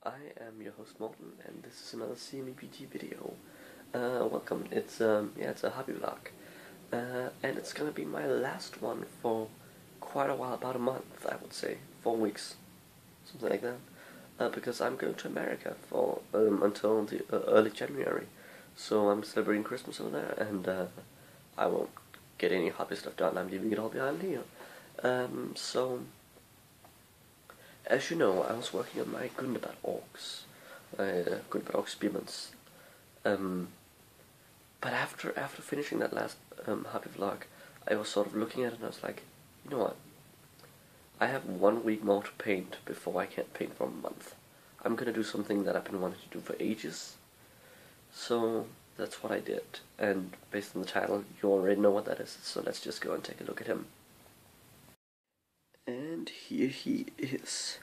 I am your host Morten, and this is another CMEPG video. Welcome. It's a hobby vlog, and it's gonna be my last one for quite a while, about a month, I would say, 4 weeks, something like that. Because I'm going to America for until the early January, so I'm celebrating Christmas over there, and I won't get any hobby stuff done. I'm leaving it all behind here. So. As you know, I was working on my Gundabad Orcs, Gundabad Orc Spearmans. But after finishing that last hobby vlog, I was sort of looking at it and I was like, you know what? I have 1 week more to paint before I can't paint for a month. I'm gonna do something that I've been wanting to do for ages. So that's what I did. And based on the title, you already know what that is. So let's just go and take a look at him. And here he is,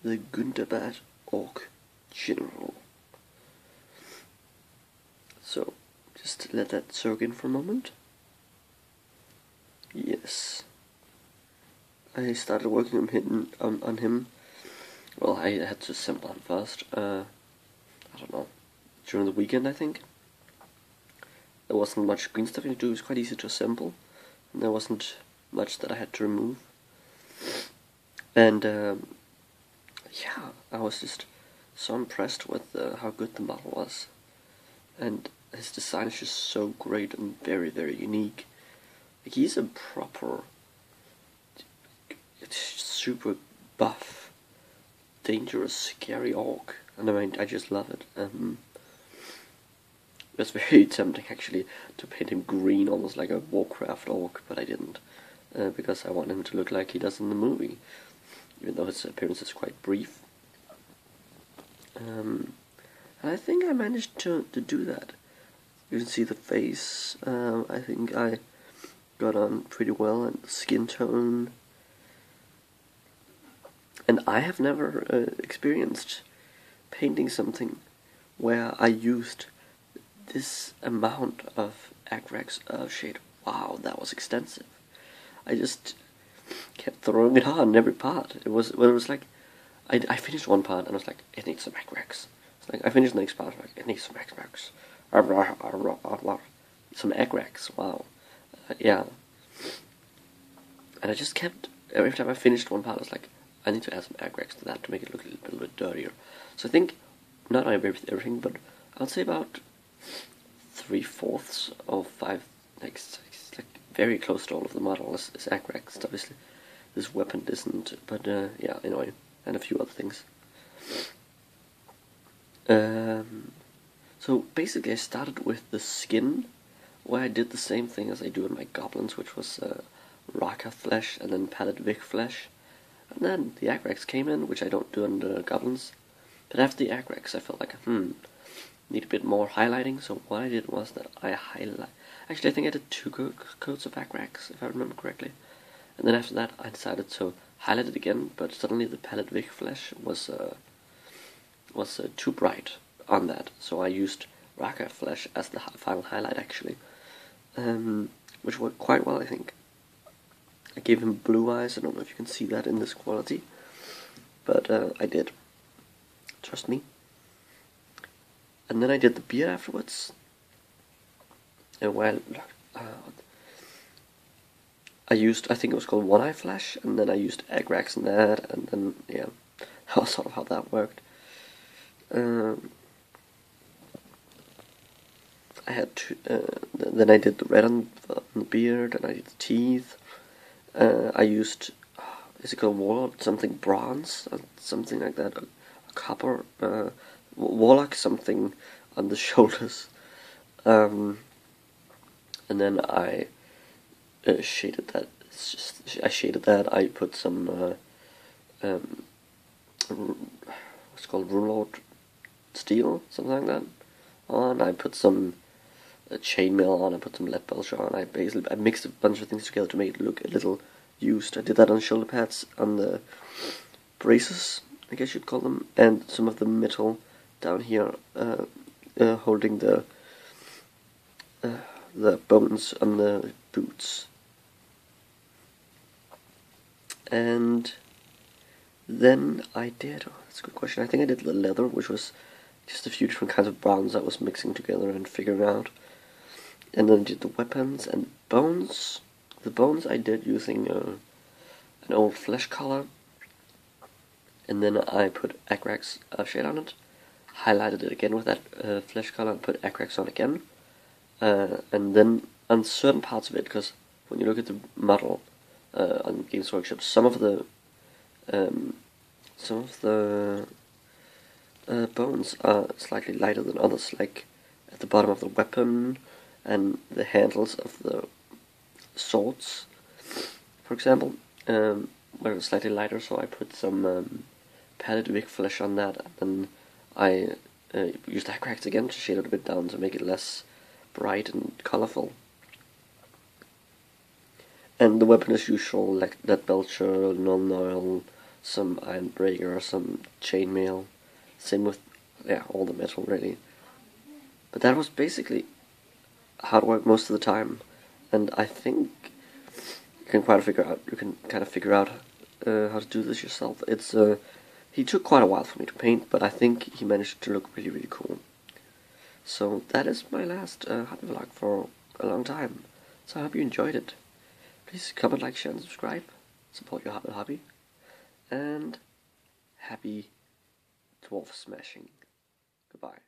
the Gundabad Orc General. So, just let that soak in for a moment. Yes. I started working on him. Well, I had to assemble him first. I don't know, during the weekend, I think. There wasn't much green stuff to do. It was quite easy to assemble, and there wasn't much that I had to remove. And yeah, I was just so impressed with how good the model was, and his design is just so great and very, very unique. Like, he's a proper, super buff, dangerous, scary orc, and I mean, I just love it. It's very tempting actually to paint him green, almost like a Warcraft orc, but I didn't, because I want him to look like he does in the movie, even though his appearance is quite brief. And I think I managed to do that. You can see the face. I think I got on pretty well, and the skin tone. And I have never experienced painting something where I used this amount of Agrax shade. Wow, that was extensive. I just kept throwing it on every part. It was like, I finished one part and I was like, it needs some Agrax. It's like, I finished the next part, like, it needs some Agrax. Some Agrax, wow. Yeah. And I just kept, every time I finished one part, I was like, I need to add some Agrax to that to make it look a little bit dirtier. So I think, not everything, but I'll say about 3/4 or 5, like very close to all of the model is Agrax. Obviously, this weapon isn't, but yeah, anyway, and a few other things. So basically, I started with the skin, where I did the same thing as I do in my goblins, which was Raka flesh and then Palette Vic flesh, and then the Agrax came in, which I don't do in the goblins. But after the Agrax, I felt like, need a bit more highlighting, so what I did was that I actually, I think I did 2 coats of Agrax, if I remember correctly. And then after that, I decided to highlight it again, but suddenly the Palette Vic flesh was too bright on that, so I used Raka flesh as the final highlight, actually. Which worked quite well, I think. I gave him blue eyes. I don't know if you can see that in this quality, but I did. Trust me. And then I did the beard afterwards. And well, I used, I think it was called One Eye Flash, and then I used Agrax in that, and then, yeah, that was sort of how that worked. I had to, then I did the red on the beard, and I did the teeth. I used, is it called Warlock, something bronze, or something like that, a copper, Warlock something on the shoulders. And then I shaded that. I shaded that. I put some what's called Rulord steel, something like that, on. I put some chainmail on. I put some lead belcher on. I mixed a bunch of things together to make it look a little used. I did that on shoulder pads, on the braces, I guess you'd call them, and some of the metal down here, holding the bones on the boots. And then I did That's a good question. I think I did the leather, which was just a few different kinds of browns I was mixing together and figuring out. And then I did the weapons and bones. The bones I did using an old flesh color. And then I put Agrax shade on it. Highlighted it again with that flesh color and put Agrax on again. And then on certain parts of it, because when you look at the model on Games Workshop, some of the bones are slightly lighter than others, like at the bottom of the weapon and the handles of the swords, for example, where it's slightly lighter. So I put some padded wig flesh on that, and then I used Agrax again to shade it a bit down to make it less bright and colorful. And the weapon as usual, like that belcher, non-oil, some iron breaker, some chainmail. Same with all the metal really. But that was basically hard work most of the time, and I think you can kind of figure out how to do this yourself. He took quite a while for me to paint, but I think he managed to look really, really cool. So that is my last hobby vlog for a long time. So I hope you enjoyed it. Please comment, like, share, and subscribe. Support your hobby. And happy dwarf smashing. Goodbye.